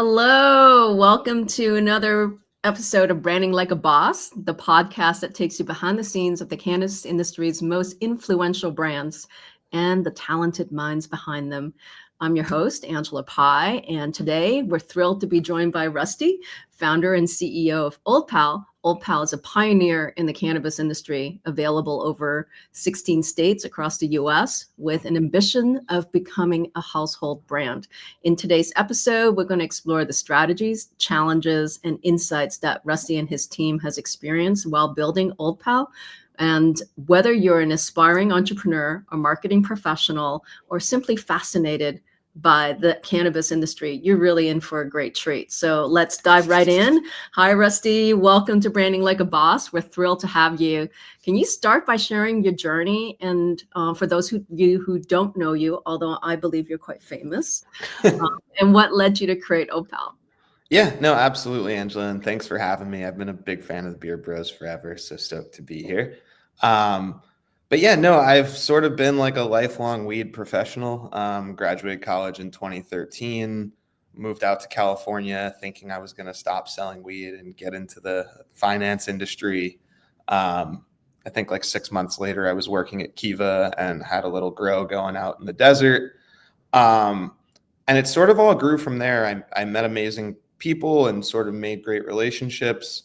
Hello, welcome to another episode of Branding Like a Boss, the podcast that takes you behind the scenes of the cannabis industry's most influential brands and the talented minds behind them. I'm your host, Angela Pih, and today we're thrilled to be joined by Rusty, founder and CEO of Old Pal. Old Pal is a pioneer in the cannabis industry, available over 16 states across the US, with an ambition of becoming a household brand. In today's episode, we're going to explore the strategies, challenges, and insights that Rusty and his team has experienced while building Old Pal. And whether you're an aspiring entrepreneur, a marketing professional, or simply fascinated by the cannabis industry, you're really in for a great treat. So let's dive right in. Hi, Rusty. Welcome to Branding Like a Boss. We're thrilled to have you. Can you start by sharing your journey? And for those who don't know you, although I believe you're quite famous, and what led you to create Old Pal? Yeah, no, absolutely, Angela. And thanks for having me. I've been a big fan of the Beard Bros forever. So stoked to be here. But yeah, no, I've sort of been like a lifelong weed professional. Graduated college in 2013, moved out to California thinking I was going to stop selling weed and get into the finance industry. I think like 6 months later, I was working at Kiva and had a little grow going out in the desert. And it sort of all grew from there. I met amazing people and sort of made great relationships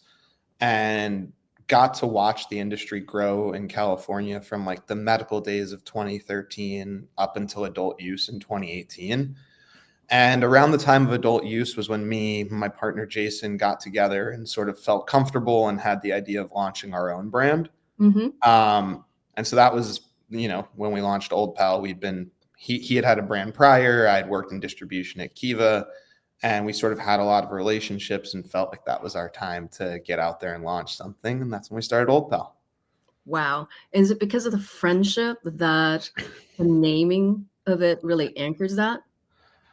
and got to watch the industry grow in California from like the medical days of 2013 up until adult use in 2018. And around the time of adult use was when me and my partner Jason got together and sort of felt comfortable and had the idea of launching our own brand. And so that was, when we launched Old Pal, he had a brand prior. I'd worked in distribution at Kiva, and we sort of had a lot of relationships and felt like that was our time to get out there and launch something. And that's when we started Old Pal. Wow. Is it because of the friendship that the naming of it really anchors that?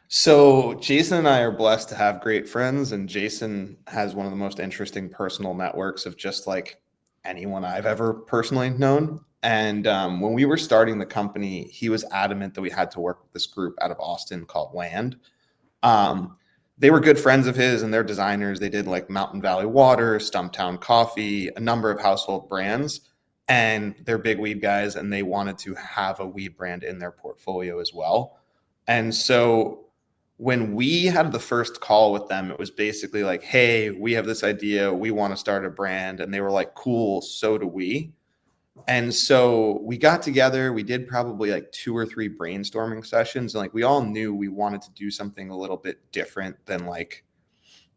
So Jason and I are blessed to have great friends, and Jason has one of the most interesting personal networks of just like anyone I've ever personally known. And when we were starting the company, he was adamant that we had to work with this group out of Austin called Land. They were good friends of his and they're designers. They did like Mountain Valley Water, Stumptown Coffee, a number of household brands, and they're big weed guys, and they wanted to have a weed brand in their portfolio as well. And so when we had the first call with them, it was basically like, hey, we have this idea. We want to start a brand. And they were like, cool, so do we. And so we got together, we did probably like 2 or 3 brainstorming sessions. And like, we all knew we wanted to do something a little bit different than like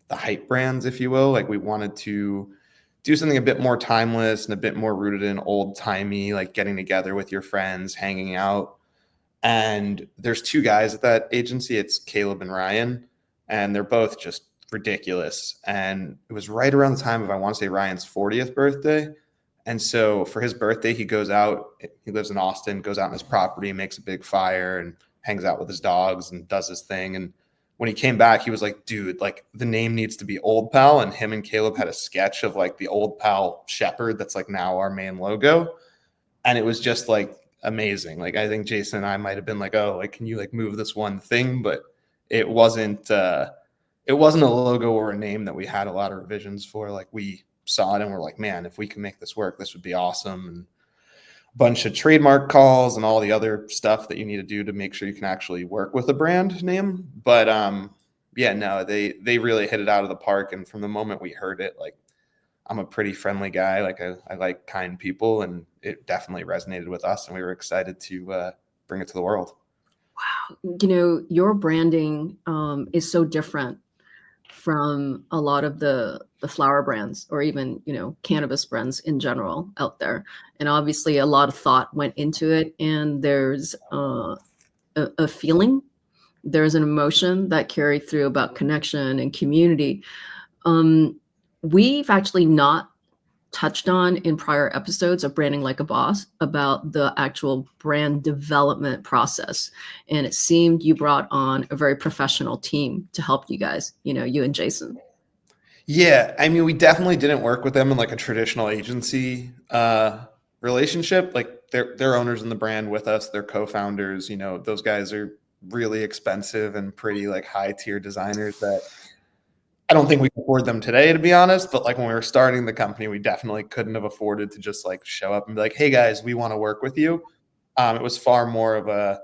the hype brands, if you will. Like we wanted to do something a bit more timeless and a bit more rooted in old timey, like getting together with your friends, hanging out. And there's 2 guys at that agency. It's Caleb and Ryan, and they're both just ridiculous. And it was right around the time of, I want to say, Ryan's 40th birthday. And so for his birthday, he goes out, he lives in Austin, goes out on his property, makes a big fire and hangs out with his dogs and does his thing. And when he came back, he was like, dude, like the name needs to be Old Pal. And him and Caleb had a sketch of like the Old Pal shepherd that's like now our main logo. And it was just like amazing. Like I think Jason and I might have been like, oh, like, can you like move this one thing? But it wasn't a logo or a name that we had a lot of revisions for. Like we saw it and we're like, man, if we can make this work, this would be awesome. And a bunch of trademark calls and all the other stuff that you need to do to make sure you can actually work with a brand name. But yeah, no, they really hit it out of the park. And from the moment we heard it, like I'm a pretty friendly guy. Like I like kind people, and it definitely resonated with us, and we were excited to bring it to the world. Wow. Your branding is so different from a lot of the flower brands or even, cannabis brands in general out there. And obviously a lot of thought went into it, and there's a feeling, there's an emotion that carried through about connection and community. We've actually not touched on in prior episodes of Branding Like a Boss about the actual brand development process. And it seemed you brought on a very professional team to help you guys, you and Jason. Yeah, I mean, we definitely didn't work with them in like a traditional agency relationship. Like they're owners in the brand with us. They're co-founders. Those guys are really expensive and pretty like high tier designers that I don't think we can afford them today, to be honest, but like when we were starting the company, we definitely couldn't have afforded to just like show up and be like, hey guys, we want to work with you. It was far more of a,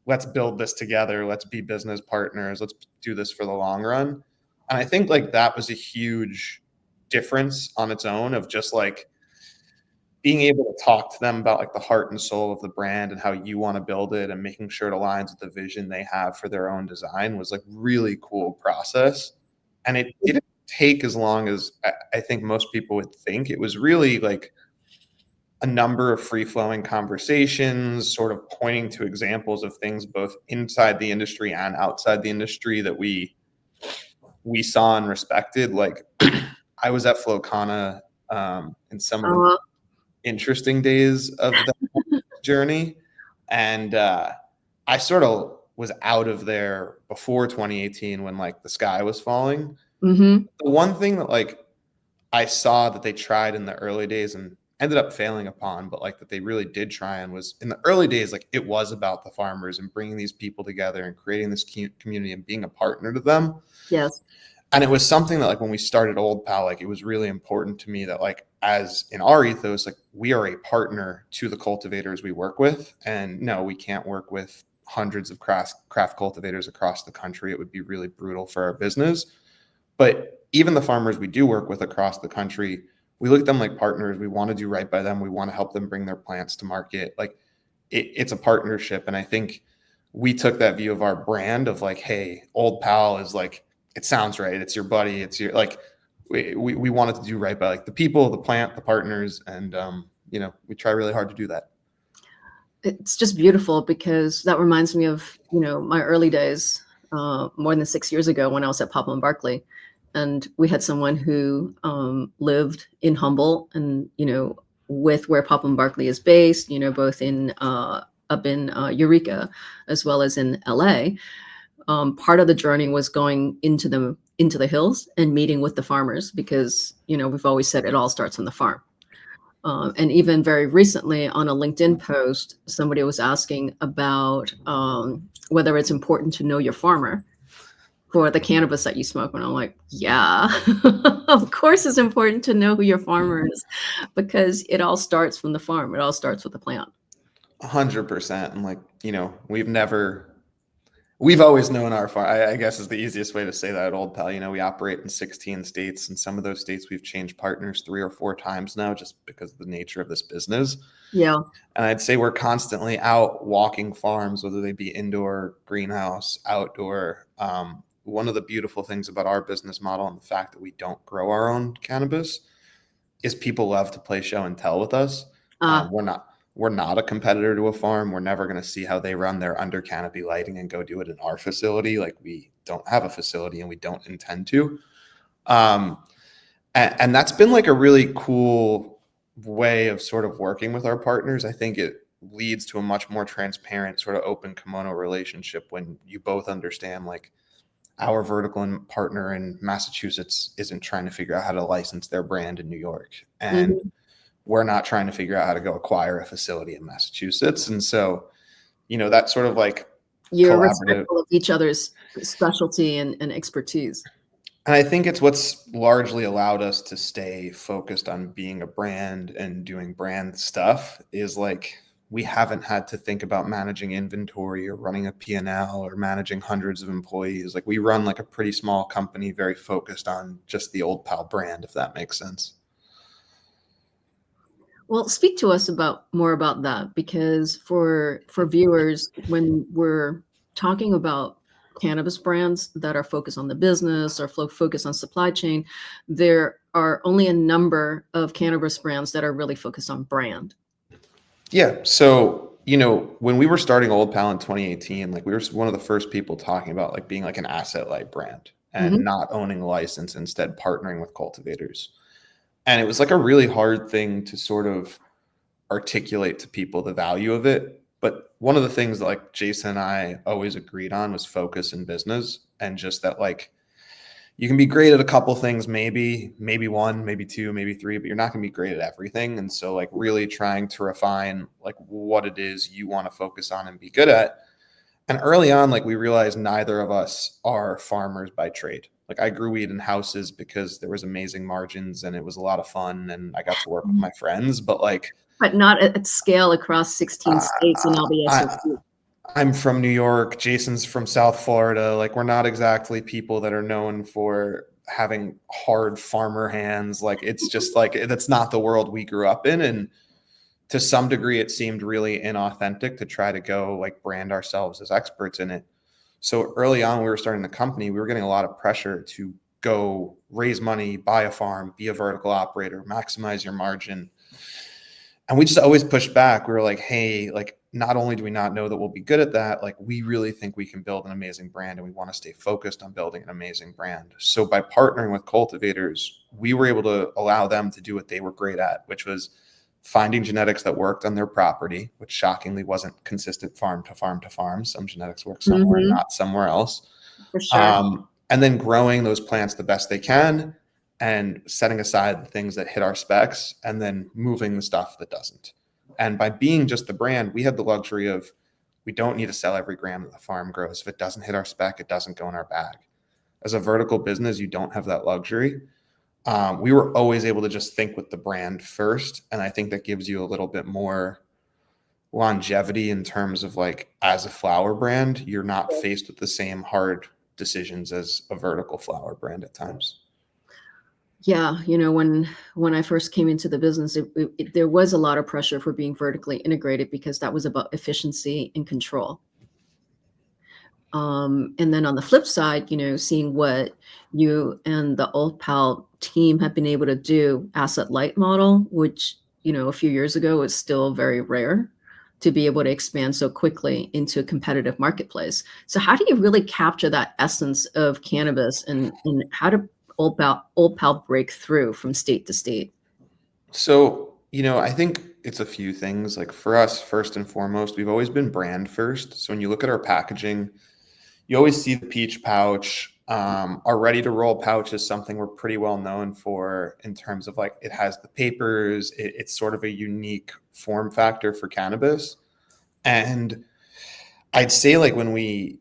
let's build this together. Let's be business partners. Let's do this for the long run. And I think like that was a huge difference on its own of just like being able to talk to them about like the heart and soul of the brand and how you want to build it and making sure it aligns with the vision they have for their own design was like really cool process. And it didn't take as long as I think most people would think. It was really like a number of free flowing conversations, sort of pointing to examples of things both inside the industry and outside the industry that we saw and respected. Like I was at Flowcana in some of the Uh, interesting days of that journey, and I sort of was out of there before 2018 when like the sky was falling. mm-hmm. The one thing that like I saw that they tried in the early days and ended up failing upon, but like that they really did try and was in the early days, like it was about the farmers and bringing these people together and creating this community and being a partner to them. Yes. And it was something that like when we started Old Pal, like it was really important to me that like as in our ethos, like we are a partner to the cultivators we work with. And no, we can't work with hundreds of craft cultivators across the country. It would be really brutal for our business. But even the farmers we do work with across the country, we look at them like partners. We want to do right by them. We want to help them bring their plants to market. Like it's a partnership. And I think we took that view of our brand of like, hey, Old Pal is like, it sounds right. It's your buddy. It's your like, we wanted to do right by like the people, the plant, the partners. And, we try really hard to do that. It's just beautiful because that reminds me of, my early days, more than 6 years ago when I was at Papa and Barkley. And we had someone who lived in Humboldt and, with where Papa and Barkley is based, both in up in Eureka as well as in LA. Part of the journey was going into the hills and meeting with the farmers because, we've always said it all starts on the farm. And even very recently on a LinkedIn post, somebody was asking about whether it's important to know your farmer for the cannabis that you smoke. And I'm like, yeah, of course it's important to know who your farmer is because it all starts from the farm. It all starts with the plant. 100%. And like, we've always known our farm. I guess is the easiest way to say that at Old Pal. We operate in 16 states, and some of those states we've changed partners 3 or 4 times now just because of the nature of this business. Yeah. And I'd say we're constantly out walking farms, whether they be indoor, greenhouse, outdoor. One of the beautiful things about our business model and the fact that we don't grow our own cannabis is people love to play show and tell with us. We're not a competitor to a farm. We're never going to see how they run their under canopy lighting and go do it in our facility. Like we don't have a facility and we don't intend to. And that's been like a really cool way of sort of working with our partners. I think it leads to a much more transparent sort of open kimono relationship when you both understand like our vertical and partner in Massachusetts isn't trying to figure out how to license their brand in New York. And we're not trying to figure out how to go acquire a facility in Massachusetts. And so, that's sort of like you're respectful of each other's specialty and expertise. And I think it's what's largely allowed us to stay focused on being a brand and doing brand stuff is like we haven't had to think about managing inventory or running a P&L or managing hundreds of employees. Like we run like a pretty small company, very focused on just the Old Pal brand, if that makes sense. Well, speak to us more about that, because for viewers, when we're talking about cannabis brands that are focused on the business or focused on supply chain, there are only a number of cannabis brands that are really focused on brand. Yeah. So, when we were starting Old Pal in 2018, like we were one of the first people talking about like being like an asset light brand and not owning a license, instead partnering with cultivators. And it was like a really hard thing to sort of articulate to people the value of it. But one of the things that like Jason and I always agreed on was focus in business, and just that like you can be great at a couple things, maybe 1, maybe 2, maybe 3, but you're not going to be great at everything. And so like really trying to refine like what it is you want to focus on and be good at. And early on, like we realized neither of us are farmers by trade. Like I grew weed in houses because there was amazing margins and it was a lot of fun and I got to work with my friends. But like, But not at scale across 16 states and all the I, SOP. I'm from New York. Jason's from South Florida. Like we're not exactly people that are known for having hard farmer hands. Like it's just like that's not the world we grew up in. And to some degree, it seemed really inauthentic to try to go like brand ourselves as experts in it. So early on, we were starting the company, we were getting a lot of pressure to go raise money, buy a farm, be a vertical operator, maximize your margin. And we just always pushed back. We were like, hey, like, not only do we not know that we'll be good at that, like, we really think we can build an amazing brand and we want to stay focused on building an amazing brand. So by partnering with cultivators, we were able to allow them to do what they were great at, which was finding genetics that worked on their property, which shockingly wasn't consistent farm to farm to farm. Some genetics work somewhere and not somewhere else. For sure. And then growing those plants the best they can and setting aside the things that hit our specs and then moving the stuff that doesn't. And by being just the brand, we had the luxury of we don't need to sell every gram that the farm grows. If it doesn't hit our spec, it doesn't go in our bag. As a vertical business, you don't have that luxury. We were always able to just think with the brand first. And I think that gives you a little bit more longevity in terms of like, as a flower brand, you're not faced with the same hard decisions as a vertical flower brand at times. Yeah, when I first came into the business, there was a lot of pressure for being vertically integrated because that was about efficiency and control. And then on the flip side, seeing what you and the Old Pal team have been able to do, asset light model, which a few years ago was still very rare to be able to expand so quickly into a competitive marketplace. So how do you really capture that essence of cannabis, and how do Old Pal break through from state to state? So, I think it's a few things. Like for us, first and foremost, we've always been brand first. So when you look at our packaging, you always see the peach pouch. Our ready to roll pouch is something we're pretty well known for in terms of like it has the papers. It's sort of a unique form factor for cannabis. And I'd say like when we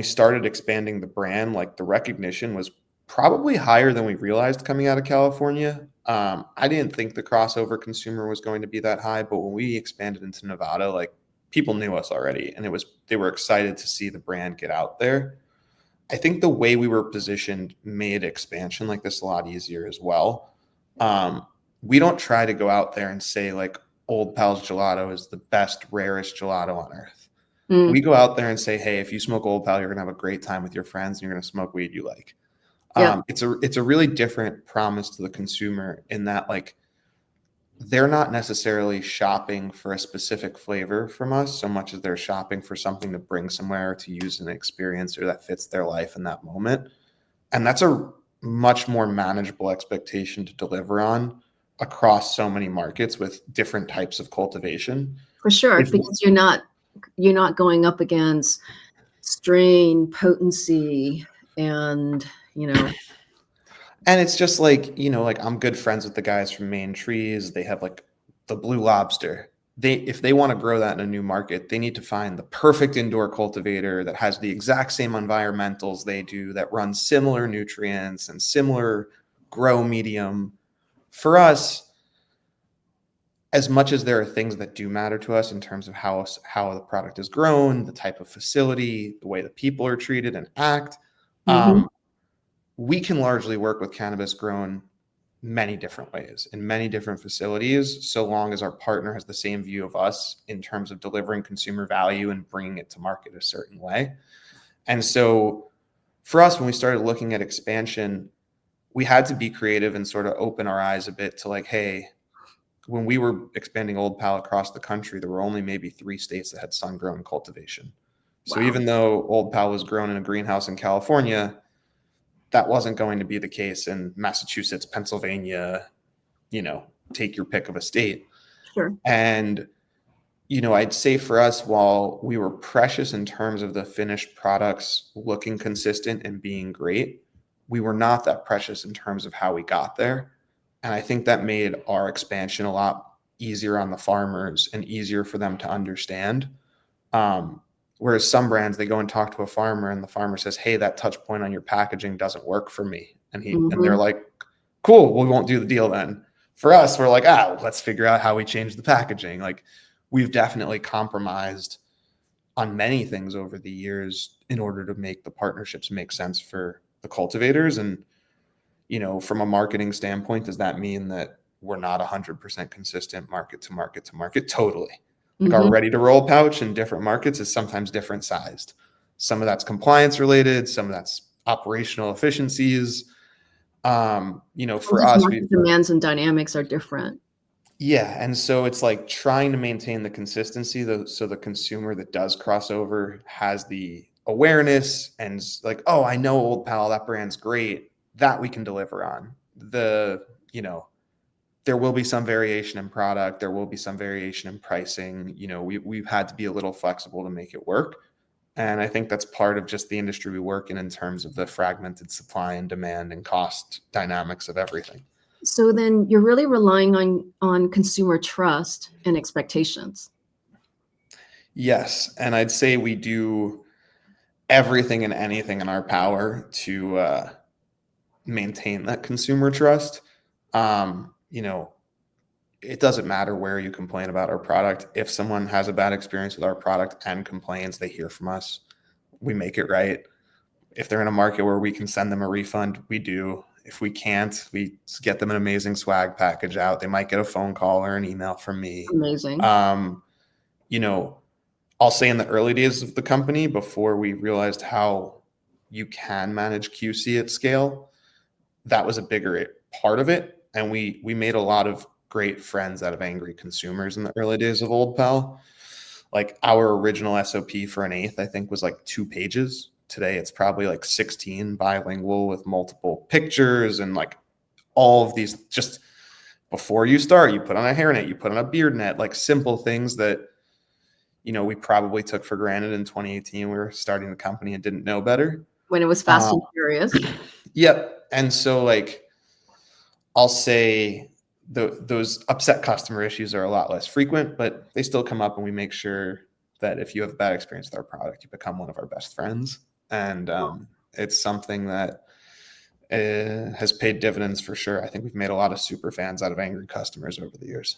started expanding the brand, like the recognition was probably higher than we realized coming out of California. I didn't think the crossover consumer was going to be that high, but when we expanded into Nevada, like people knew us already, and they were excited to see the brand get out there. I think the way we were positioned made expansion like this a lot easier as well. We don't try to go out there and say like Old Pal's Gelato is the best, rarest gelato on earth. Mm, We go out there and say, hey, if you smoke Old Pal, you're gonna have a great time with your friends, and you're gonna smoke weed you like. yep, It's a really different promise to the consumer in that like they're not necessarily shopping for a specific flavor from us so much as they're shopping for something to bring somewhere to use an experience or that fits their life in that moment. And that's a much more manageable expectation to deliver on across so many markets with different types of cultivation. for sure, If because you're not going up against strain potency and And it's just like, like I'm good friends with the guys from Maine Trees. They have like the blue lobster. If they want to grow that in a new market, they need to find the perfect indoor cultivator that has the exact same environmentals they do, that runs similar nutrients and similar grow medium. For us, as much as there are things that do matter to us in terms of how the product is grown, the type of facility, the way the people are treated and act, Mhm. we can largely work with cannabis grown many different ways in many different facilities, so long as our partner has the same view of us in terms of delivering consumer value and bringing it to market a certain way. And so for us, when we started looking at expansion, we had to be creative and sort of open our eyes a bit to like, hey, when we were expanding Old Pal across the country, there were only maybe 3 states that had sun-grown cultivation. So Wow. even though Old Pal was grown in a greenhouse in California, that wasn't going to be the case in Massachusetts, Pennsylvania, take your pick of a state. Sure. And, I'd say for us, while we were precious in terms of the finished products looking consistent and being great, we were not that precious in terms of how we got there. And I think that made our expansion a lot easier on the farmers and easier for them to understand. Um, Whereas some brands, they go and talk to a farmer and the farmer says, hey, that touch point on your packaging doesn't work for me. And they're like, cool, we won't do the deal then. For us, we're like, let's figure out how we change the packaging. Like, we've definitely compromised on many things over the years in order to make the partnerships make sense for the cultivators. And, from a marketing standpoint, does that mean that we're not 100% consistent market to market to market? Totally. Like our ready to roll pouch in different markets is sometimes different sized. Some of that's compliance related, some of that's operational efficiencies. For us, market demands and dynamics are different. Yeah. And so it's like trying to maintain the consistency so the consumer that does cross over has the awareness and like, oh, I know Old Pal, that brand's great, that we can deliver on. There will be some variation in product, there will be some variation in pricing. We've had to be a little flexible to make it work. And I think that's part of just the industry we work in terms of the fragmented supply and demand and cost dynamics of everything. So then you're really relying on consumer trust and expectations. Yes. And I'd say we do everything and anything in our power to maintain that consumer trust. It doesn't matter where you complain about our product. If someone has a bad experience with our product and complains, they hear from us. We make it right. If they're in a market where we can send them a refund, we do. If we can't, we get them an amazing swag package out. They might get a phone call or an email from me. Amazing. I'll say in the early days of the company, before we realized how you can manage QC at scale, that was a bigger part of it. And we made a lot of great friends out of angry consumers in the early days of Old Pal. Like our original SOP for an eighth, I think, was like 2 pages. Today, it's probably like 16, bilingual with multiple pictures and like all of these. Just before you start, you put on a hairnet, you put on a beard net, like simple things that, we probably took for granted in 2018. We were starting the company and didn't know better. When it was fast and furious. Yep. And so like, I'll say those upset customer issues are a lot less frequent, but they still come up, and we make sure that if you have a bad experience with our product, you become one of our best friends. And it's something that has paid dividends for sure. I think we've made a lot of super fans out of angry customers over the years.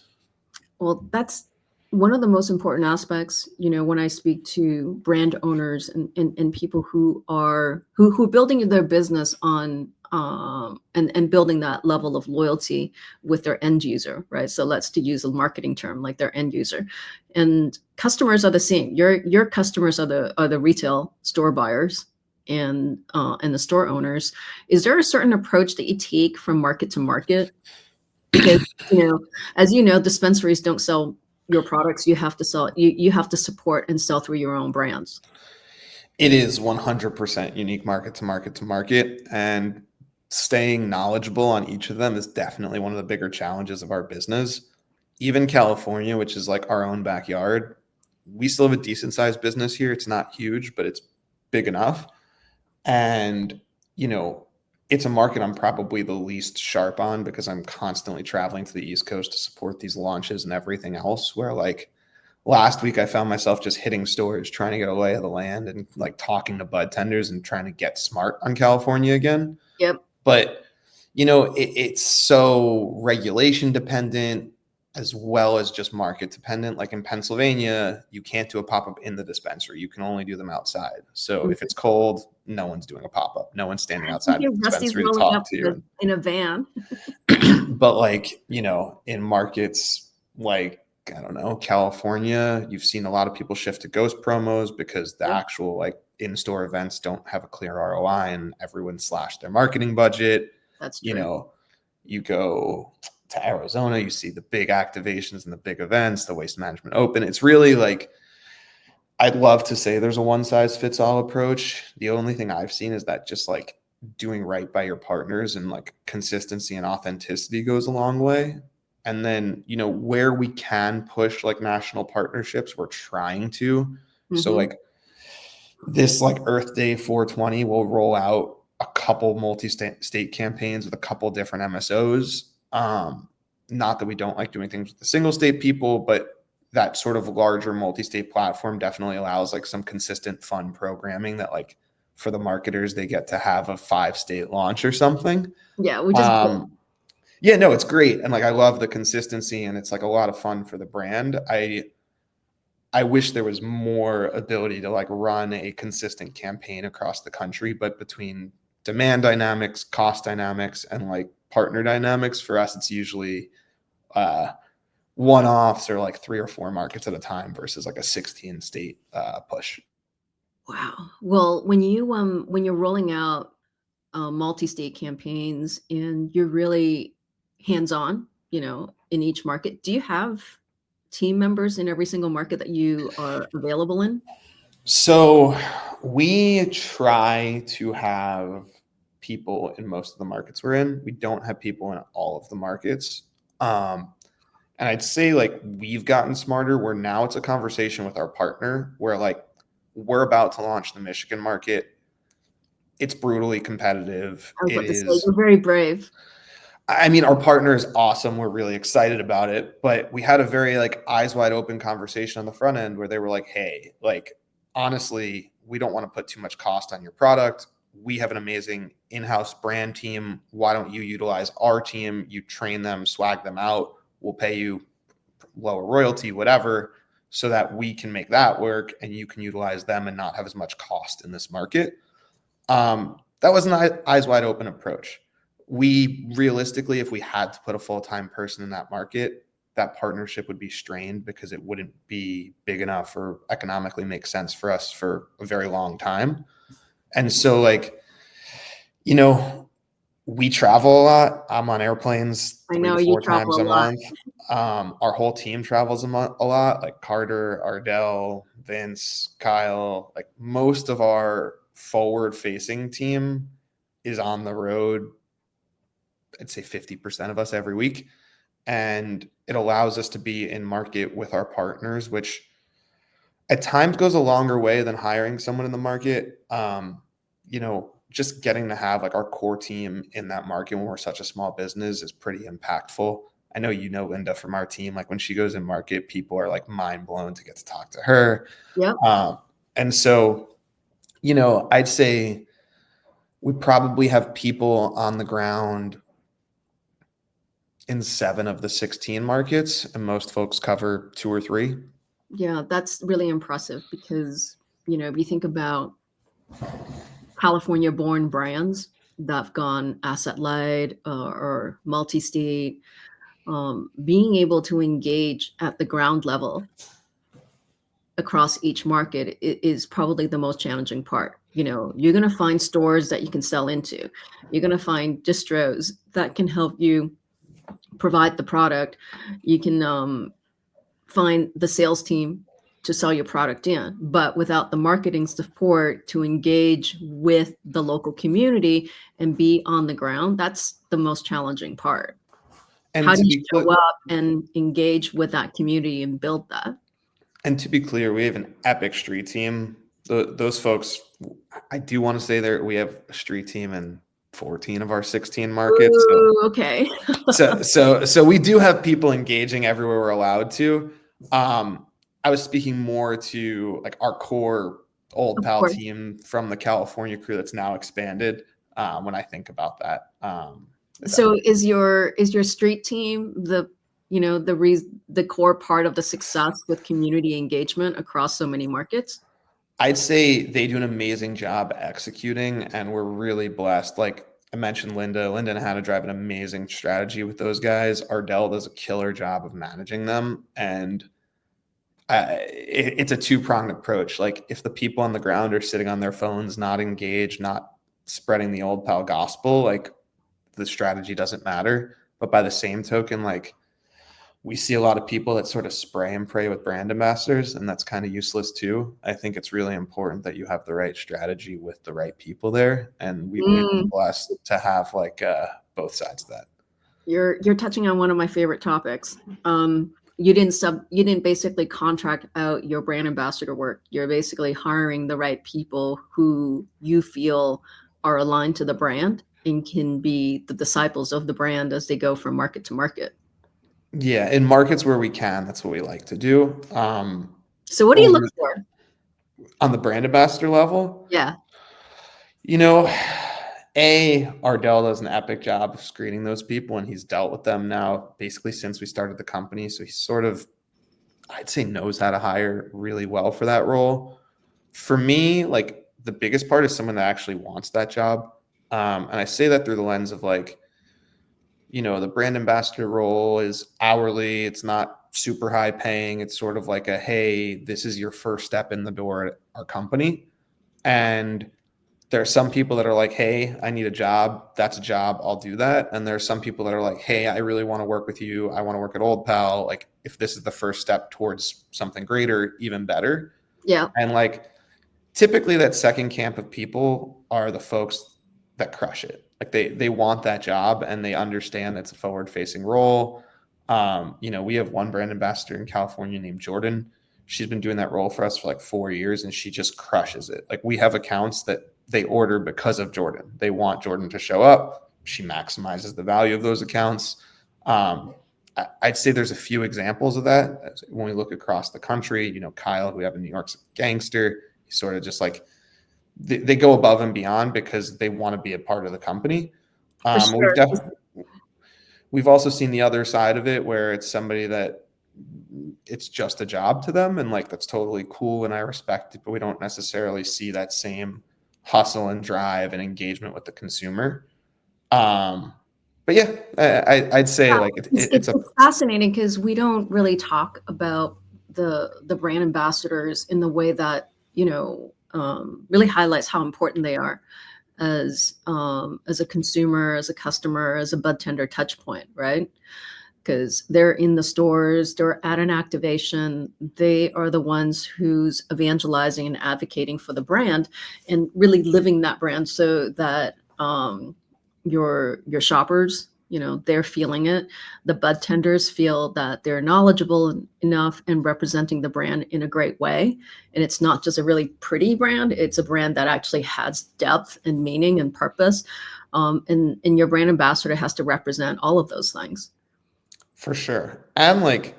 Well, that's one of the most important aspects, when I speak to brand owners and people who are building their business on and building that level of loyalty with their end user, right? So to use a marketing term, like their end user, and customers are the same. Your customers are the retail store buyers and the store owners. Is there a certain approach that you take from market to market? Because as dispensaries don't sell your products. You have to sell. You have to support and sell through your own brands. It is 100% unique market to market to market, and staying knowledgeable on each of them is definitely one of the bigger challenges of our business. Even California, which is like our own backyard, we still have a decent sized business here. It's not huge, but it's big enough. And, it's a market I'm probably the least sharp on because I'm constantly traveling to the East Coast to support these launches and everything else, where like last week I found myself just hitting stores, trying to get a lay of the land and like talking to bud tenders and trying to get smart on California again. Yep. But, it's so regulation dependent as well as just market dependent. Like in Pennsylvania, you can't do a pop-up in the dispensary. You can only do them outside. So if it's cold, no one's doing a pop-up. No one's standing outside the dispensary to talk to you. In a van. But like, in markets like, I don't know, California, you've seen a lot of people shift to ghost promos because the actual like in-store events don't have a clear ROI and everyone slashed their marketing budget. That's true. You go to Arizona, you see the big activations and the big events, the Waste Management Open. It's really like, I'd love to say there's a one size fits all approach. The only thing I've seen is that just like doing right by your partners and like consistency and authenticity goes a long way. And then, where we can push like national partnerships, we're trying to. Mm-hmm. So like this like Earth Day 420 will roll out a couple multi-state campaigns with a couple different MSOs. Not that we don't like doing things with the single state people, but that sort of larger multi-state platform definitely allows like some consistent fun programming that like for the marketers, they get to have a 5-state launch or something. Yeah, which is cool. Yeah, no, it's great. And like, I love the consistency and it's like a lot of fun for the brand. I wish there was more ability to like run a consistent campaign across the country, but between demand dynamics, cost dynamics, and like partner dynamics, for us, it's usually one-offs or like 3 or 4 markets at a time versus like a 16 state push. Wow. Well, when you're rolling out multi-state campaigns and you're really hands-on, in each market, do you have team members in every single market that you are available in? So we try to have people in most of the markets we're in. We don't have people in all of the markets. And I'd say like we've gotten smarter where now it's a conversation with our partner where like we're about to launch the Michigan market. It's brutally competitive. I was It about to say, is. you're very brave. I mean, our partner is awesome. We're really excited about it, but we had a very like eyes wide open conversation on the front end where they were like, "Hey, like honestly, we don't want to put too much cost on your product. We have an amazing in-house brand team. Why don't you utilize our team? You train them, swag them out. We'll pay you lower royalty, whatever, so that we can make that work and you can utilize them and not have as much cost in this market." That was an eyes wide open approach. We realistically, if we had to put a full-time person in that market, that partnership would be strained because it wouldn't be big enough or economically make sense for us for a very long time. And so like, we travel a lot. I'm on airplanes I 3 know to you 4 travel times a a lot. month. Our whole team travels a lot, like Carter, Ardell, Vince, Kyle, like most of our forward facing team is on the road. I'd say 50% of us every week. And it allows us to be in market with our partners, which at times goes a longer way than hiring someone in the market. Just getting to have like our core team in that market when we're such a small business is pretty impactful. I know Linda from our team, like when she goes in market, people are like mind blown to get to talk to her. Yep. And so, I'd say we probably have people on the ground in 7 of the 16 markets, and most folks cover 2 or 3. Yeah, that's really impressive because, if you think about California-born brands that have gone asset light or multi-state, being able to engage at the ground level across each market is probably the most challenging part. You're going to find stores that you can sell into. You're going to find distros that can help you provide the product. You can find the sales team to sell your product in, but without the marketing support to engage with the local community and be on the ground, that's the most challenging part. And How do to you be show clear, up and engage with that community and build that? we have an epic street team. Those folks, I do want to say we have a street team in 14 of our 16 markets. Ooh, okay. So we do have people engaging everywhere we're allowed to. I was speaking more to like our core old Of pal course. team from the California crew that's now expanded. When I think about that, So is your street team the core part of the success with community engagement across so many markets? I'd say they do an amazing job executing, and we're really blessed. Like I mentioned, Linda and how to drive an amazing strategy with those guys. Ardell does a killer job of managing them, and it's a 2-pronged approach. Like if the people on the ground are sitting on their phones, not engaged, not spreading the old pal gospel, like the strategy doesn't matter. But by the same token, like we see a lot of people that sort of spray and pray with brand ambassadors, and that's kind of useless too. I think it's really important that you have the right strategy with the right people there, and we've been blessed to have like both sides of that. You're touching on one of my favorite topics. You didn't basically contract out your brand ambassador work. You're basically hiring the right people who you feel are aligned to the brand and can be the disciples of the brand as they go from market to market. Yeah, in markets where we can, that's what we like to do. So what do you look Over for? on the brand ambassador level, Yeah. you know, Ardell does an epic job of screening those people, and he's dealt with them now basically since we started the company. So he's sort of, I'd say, knows how to hire really well for that role. For me, like the biggest part is someone that actually wants that job. And I say that through the lens of like, the brand ambassador role is hourly. It's not super high paying. It's sort of like a, hey, this is your first step in the door at our company. And there are some people that are like, hey, I need a job. That's a job. I'll do that. And there are some people that are like, hey, I really want to work with you. I want to work at Old Pal. Like, if this is the first step towards something greater, even better. Yeah. And like, typically that second camp of people are the folks that crush it. Like they want that job and they understand it's a forward facing role. We have one brand ambassador in California named Jordan. She's been doing that role for us for like 4 years and she just crushes it. Like we have accounts that they order because of Jordan. They want Jordan to show up. She maximizes the value of those accounts. I'd say there's a few examples of that when we look across the country. Kyle, who we have in New York's a gangster. He's sort of just like they go above and beyond because they want to be a part of the company. For sure. We've also seen the other side of it where it's somebody that it's just a job to them, and like that's totally cool and I respect it, but we don't necessarily see that same hustle and drive and engagement with the consumer. But yeah, I'd say like It's fascinating because we don't really talk about the brand ambassadors in the way that really highlights how important they are as a consumer, as a customer, as a bud tender touch point, right? Because they're in the stores, they're at an activation, they are the ones who's evangelizing and advocating for the brand and really living that brand so that your shoppers, they're feeling it. The bud tenders feel that they're knowledgeable enough and representing the brand in a great way. And it's not just a really pretty brand, it's a brand that actually has depth and meaning and purpose. And your brand ambassador has to represent all of those things. For sure. And like,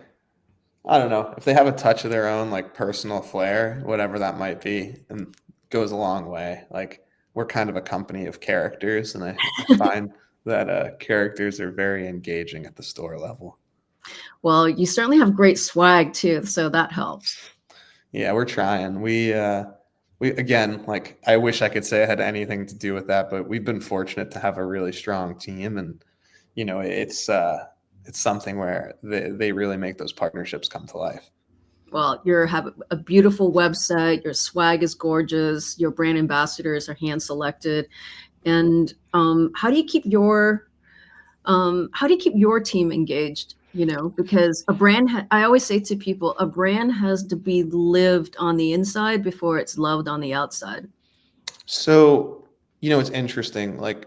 I don't know, if they have a touch of their own like personal flair, whatever that might be, and goes a long way. Like we're kind of a company of characters, and I find that characters are very engaging at the store level. Well, you certainly have great swag too, so that helps. Yeah, we're trying. We again, like I wish I could say it had anything to do with that, but we've been fortunate to have a really strong team, and it's something where they really make those partnerships come to life. Well, you have a beautiful website. Your swag is gorgeous. Your brand ambassadors are hand selected. And how do you keep your team engaged? Because a brand, I always say to people, a brand has to be lived on the inside before it's loved on the outside. So, it's interesting. Like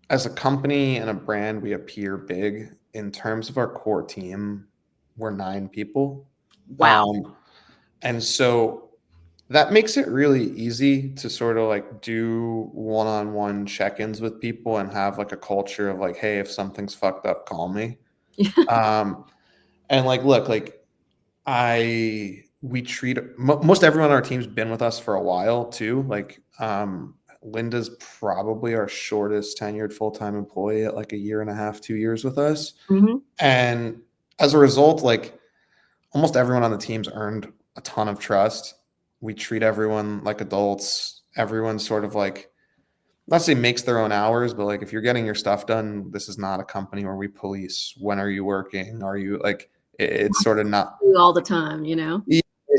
as a company and a brand, we appear big. In terms of our core team, we're 9 people. Wow. And so that makes it really easy to sort of like do one-on-one check-ins with people and have like a culture of like, hey, if something's fucked up, call me. Yeah. And like, look, like we treat most everyone on our team's been with us for a while too. Like, Linda's probably our shortest tenured full-time employee at like 1.5 years, 2 years with us. Mm-hmm. And as a result, like almost everyone on the team's earned a ton of trust. We treat everyone like adults. Everyone sort of like, not say makes their own hours, but like if you're getting your stuff done, this is not a company where we police. When are you working? Are you like, it's sort of not all the time,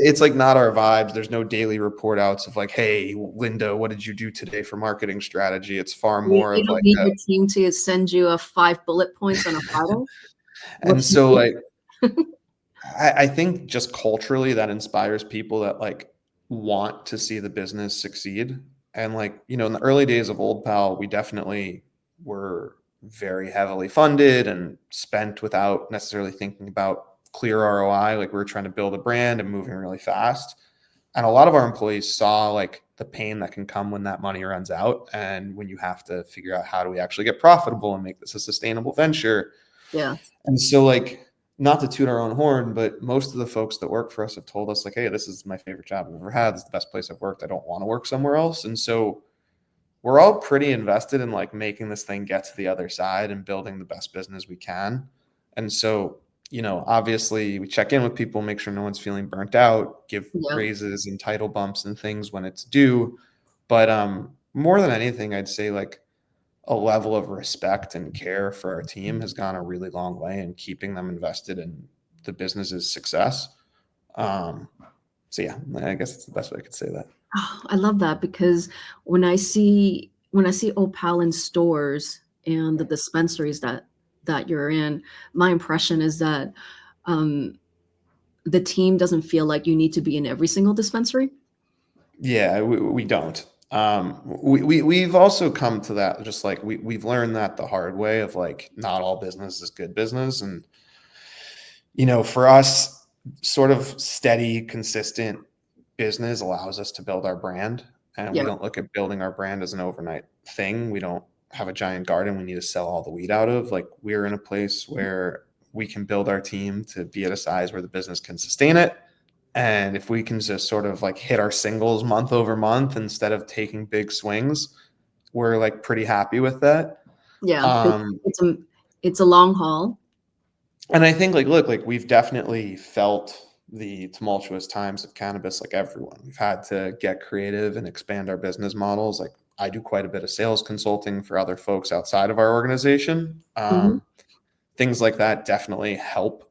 It's like not our vibes. There's no daily report outs of like, hey, Linda, what did you do today for marketing strategy? It's far more you of don't like, need your team to send you 5 bullet points on a Friday. and so like, I think just culturally that inspires people that like want to see the business succeed. And like, in the early days of Old Pal, we definitely were very heavily funded and spent without necessarily thinking about clear ROI. Like we were trying to build a brand and moving really fast. And a lot of our employees saw like the pain that can come when that money runs out. And when you have to figure out how do we actually get profitable and make this a sustainable venture. Yeah. And so like not to toot our own horn, but most of the folks that work for us have told us like, hey, this is my favorite job I've ever had. This is the best place I've worked. I don't want to work somewhere else. And so we're all pretty invested in like making this thing get to the other side and building the best business we can. And so, obviously we check in with people, make sure no one's feeling burnt out, give Yeah. raises and title bumps and things when it's due. But more than anything, I'd say like a level of respect and care for our team has gone a really long way in keeping them invested in the business's success. So yeah, I guess it's the best way I could say that. Oh, I love that because when I see Old Pal in stores and the dispensaries that you're in, my impression is that um, the team doesn't feel like you need to be in every single dispensary. Yeah, we don't. We've also come to that, just like we've learned that the hard way of like, not all business is good business. And, for us, sort of steady, consistent business allows us to build our brand. And we Yeah. don't look at building our brand as an overnight thing. We don't have a giant garden we need to sell all the weed out of. Like, we're in a place where we can build our team to be at a size where the business can sustain it. And if we can just sort of like hit our singles month over month instead of taking big swings, we're like pretty happy with that. Yeah, Um, it's a long haul. and I think like, look, like we've definitely felt the tumultuous times of cannabis like everyone. We've had to get creative and expand our business models. Like, I do quite a bit of sales consulting for other folks outside of our organization. Mhm. Things like that definitely help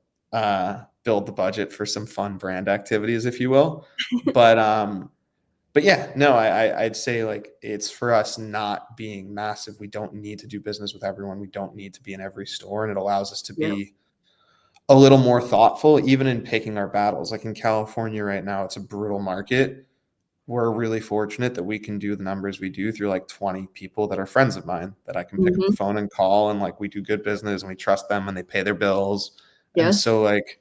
build the budget for some fun brand activities, if you will. But yeah, no, I'd say like it's for us not being massive. We don't need to do business with everyone. We don't need to be in every store, and it allows us to Yeah. be a little more thoughtful, even in picking our battles. Like in California right now, it's a brutal market. We're really fortunate that we can do the numbers we do through like 20 people that are friends of mine that I can pick up the Mhm. phone and call, and like we do good business and we trust them and they pay their bills. And Yes. so like,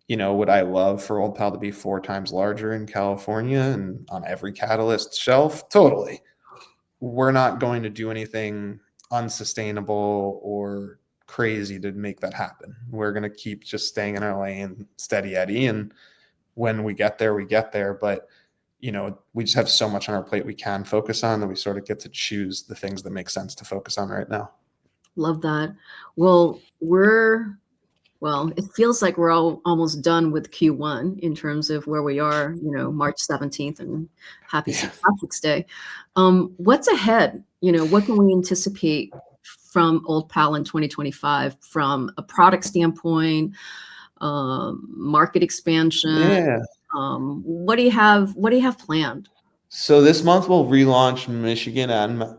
would I love for Old Pal to be 4 times larger in California and on every Catalyst shelf? Totally. We're not going to do anything unsustainable or crazy to make that happen. We're going to keep just staying in our lane, steady Eddie. And when we get there, we get there. But, we just have so much on our plate we can focus on that we sort of get to choose the things that make sense to focus on right now. Love that. Well, it feels like we're all almost done with Q1 in terms of where we are, March 17th, and happy Yeah. St. Patrick's Day. What's ahead? What can we anticipate from Old Pal in 2025 from a product standpoint, market expansion? Yeah. What do you have planned? So this month we'll relaunch Michigan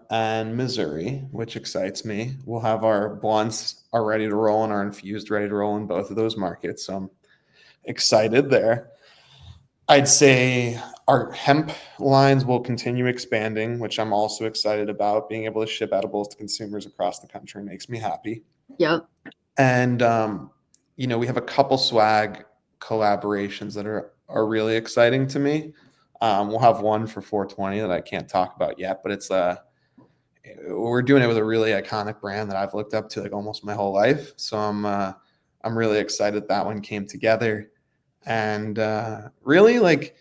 and Missouri, which excites me. We'll have our blunts are ready to roll and our infused ready to roll in both of those markets. So I'm excited there. I'd say our hemp lines will continue expanding, which I'm also excited about. Being able to ship edibles to consumers across the country makes me happy. Yep. And we have a couple swag collaborations that are really exciting to me. We'll have one for 420 that I can't talk about yet, but we're doing it with a really iconic brand that I've looked up to like almost my whole life. So I'm really excited that one came together. And really, like,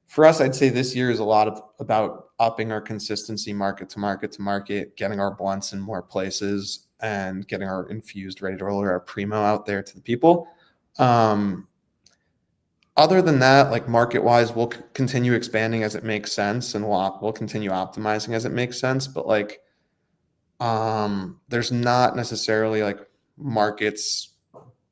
for us, I'd say this year is a lot about upping our consistency market to market to market, getting our blunts in more places, and getting our infused ready to roll or our primo out there to the people. Other than that, like market wise, we'll continue expanding as it makes sense, and we'll continue optimizing as it makes sense. But like, there's not necessarily like markets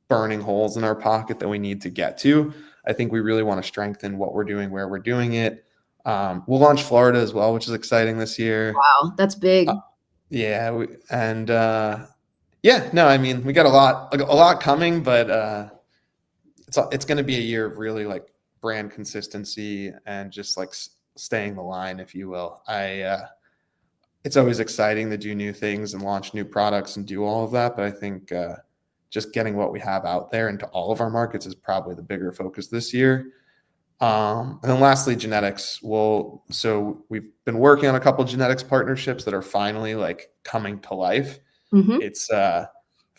burning holes in our pocket that we need to get to. I think we really want to strengthen what we're doing, where we're doing it. We'll launch Florida as well, which is exciting this year. Wow, that's Uh, big. yeah, yeah, no, I mean, we got a lot coming, but it's going to be a year of really like brand consistency and just like staying the line, if you will. It's always exciting to do new things and launch new products and do all of that, but I think just getting what we have out there into all of our markets is probably the bigger focus this year. And then lastly, genetics. So we've been working on a couple of genetics partnerships that are finally like coming to life. Hmm. It's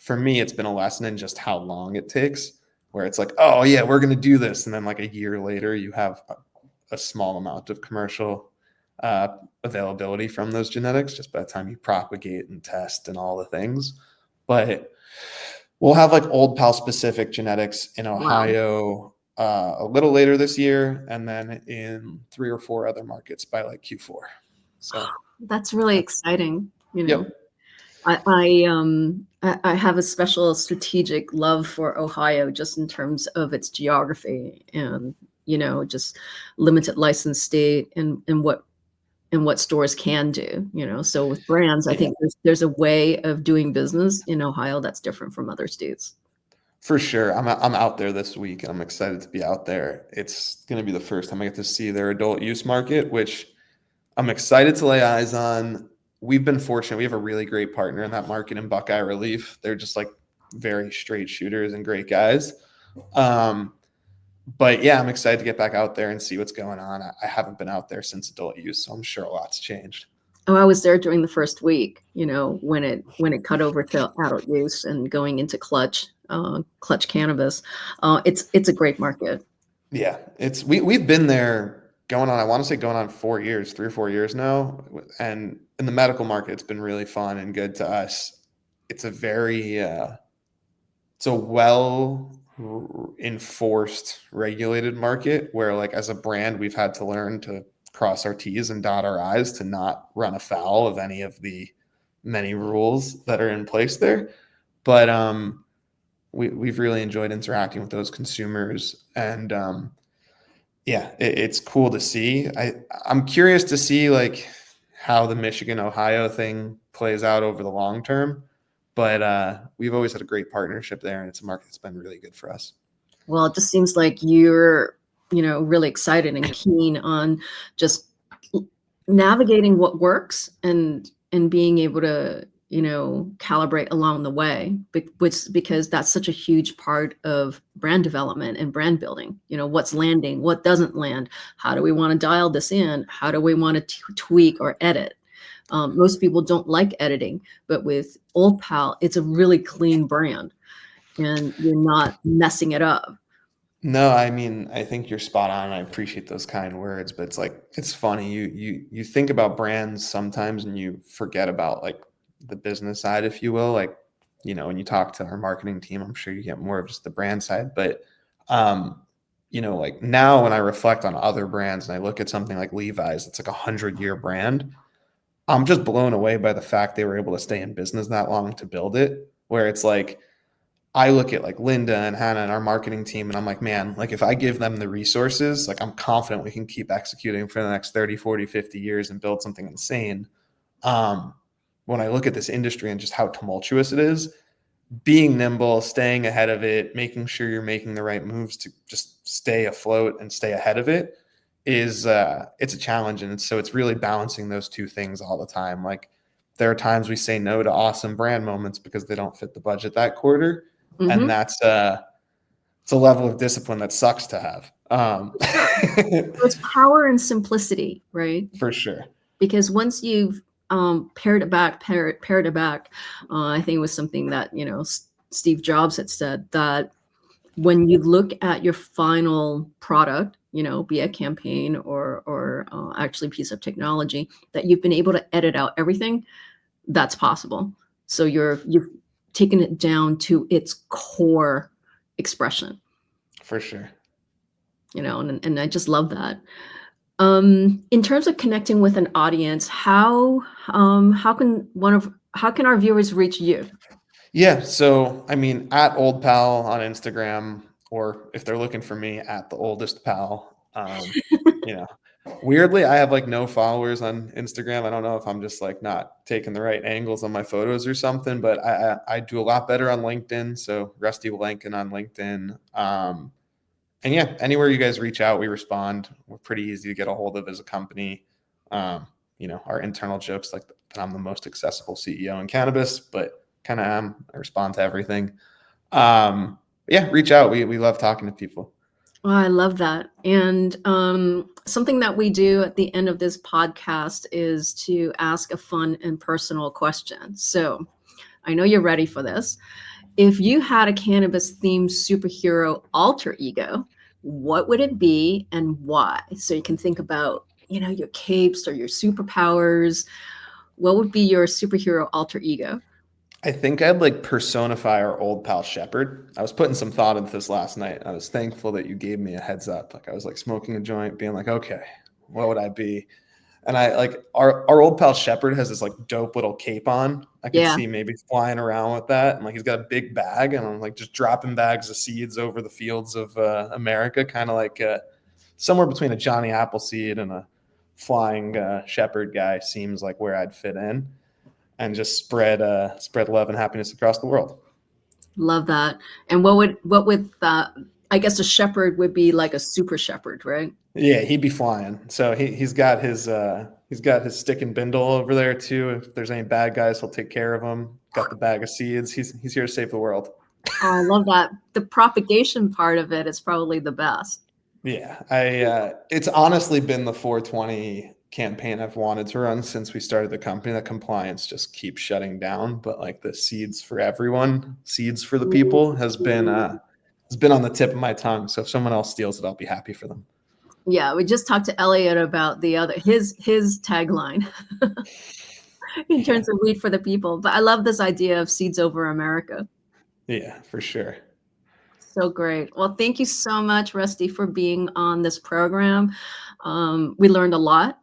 for me, it's been a lesson in just how long it takes, where it's like, oh yeah, we're going to do this. And then like a year later, you have a small amount of commercial availability from those genetics just by the time you propagate and test and all the things. But we'll have like Old Pal specific genetics in Ohio a little later this year, and then in 3 or 4 other markets by like Q4. So that's really exciting. Yep. I have a special strategic love for Ohio just in terms of its geography and, just limited license state and what stores can do, So with brands, I think there's a way of doing business in Ohio that's different from other states. For sure. I'm out there this week and I'm excited to be out there. It's going to be the first time I get to see their adult use market, which I'm excited to lay eyes on. We've been fortunate. We have a really great partner in that market in Buckeye Relief. They're just like very straight shooters and great guys. But yeah, I'm excited to get back out there and see what's going on. I haven't been out there since adult use, so I'm sure a lot's changed. Oh, I was there during the first week, when it cut over to adult use and going into clutch cannabis. It's a great market. Yeah, we've been there going on 4 years, 3 or 4 years now. And in the medical market, it's been really fun and good to us. It's a very, it's a well enforced, regulated market where like as a brand, we've had to learn to cross our T's and dot our I's to not run afoul of any of the many rules that are in place there. But we've really enjoyed interacting with those consumers, and it's cool to see. I'm curious to see like how the Michigan Ohio thing plays out over the long term, but we've always had a great partnership there, and it's a market that's been really good for us. Well, it just seems like you're really excited and keen on just navigating what works and being able to calibrate along the way, because that's such a huge part of brand development and brand building. What's landing, what doesn't land, how do we want to dial this in, how do we want to tweak or edit. Most people don't like editing, but with Old Pal, it's a really clean brand and you're not messing it up. No, I mean, I think you're spot on. I appreciate those kind words, but it's funny. You think about brands sometimes and you forget about like the business side, if you will. Like, when you talk to our marketing team, I'm sure you get more of just the brand side. But like now when I reflect on other brands and I look at something like Levi's, it's like 100-year brand. I'm just blown away by the fact they were able to stay in business that long to build it, where it's like, I look at like Linda and Hannah and our marketing team, and I'm like, man, like if I give them the resources, like I'm confident we can keep executing for the next 30, 40, 50 years and build something insane. When I look at this industry and just how tumultuous it is, being nimble, staying ahead of it, making sure you're making the right moves to just stay afloat and stay ahead of it is it's a challenge. And so it's really balancing those two things all the time. Like there are times we say no to awesome brand moments because they don't fit the budget that quarter. Mm-hmm. And that's it's a level of discipline that sucks to have. It's power and simplicity, right? For sure. Because once you've pared it back, I think it was something that Steve Jobs had said, that when you look at your final product, be a campaign or actually a piece of technology, that you've been able to edit out everything that's possible. So you've taken it down to its core expression. For sure. And I just love that. In terms of connecting with an audience, how can our viewers reach you? Yeah. So, I mean, at Old Pal on Instagram, or if they're looking for me, at the Oldest Pal. Weirdly, I have like no followers on Instagram. I don't know if I'm just like not taking the right angles on my photos or something, but I do a lot better on LinkedIn. So Rusty Wilenkin on LinkedIn. And yeah, anywhere you guys reach out, we respond. We're pretty easy to get a hold of as a company. Our internal jokes like that I'm the most accessible CEO in cannabis, but kind of am. I respond to everything. Reach out. We love talking to people. Oh, I love that. And something that we do at the end of this podcast is to ask a fun and personal question. So I know you're ready for this. If you had a cannabis themed superhero alter ego, what would it be and why? So you can think about, your capes or your superpowers. What would be your superhero alter ego? I think I'd like personify our old pal Shepard. I was putting some thought into this last night. I was thankful that you gave me a heads up. Like I was like smoking a joint, being like, okay, what would I be? And I like our old pal Shepard has this like dope little cape on. I could Yeah, see maybe flying around with that, and like he's got a big bag, and I'm like just dropping bags of seeds over the fields of America, kind of like somewhere between a Johnny Appleseed and a flying Shepherd guy seems like where I'd fit in, and just spread love and happiness across the world. love that. And what would I guess a shepherd would be like a super shepherd, right? Yeah, he'd be flying. So he's got his stick and bindle over there too. If there's any bad guys, he'll take care of them. Got the bag of seeds. He's here to save the world. Oh, I love that. The propagation part of it is probably the best. Yeah, I it's honestly been the 420 campaign I've wanted to run since we started the company. The compliance just keeps shutting down, but like the seeds for everyone, seeds for the people has been on the tip of my tongue. So if someone else steals it, I'll be happy for them. Yeah, we just talked to Elliot about his tagline in Yeah, terms of weed for the people. But I love this idea of seeds over America. yeah, for sure. So great. Well, thank you so much, Rusty, for being on this program. We learned a lot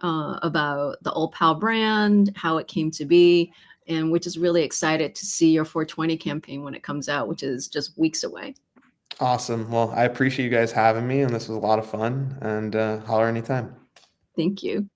about the Old Pal brand, how it came to be, and we're just really excited to see your 420 campaign when it comes out, which is just weeks away. Awesome. Well, I appreciate you guys having me, and this was a lot of fun. And holler anytime. Thank you.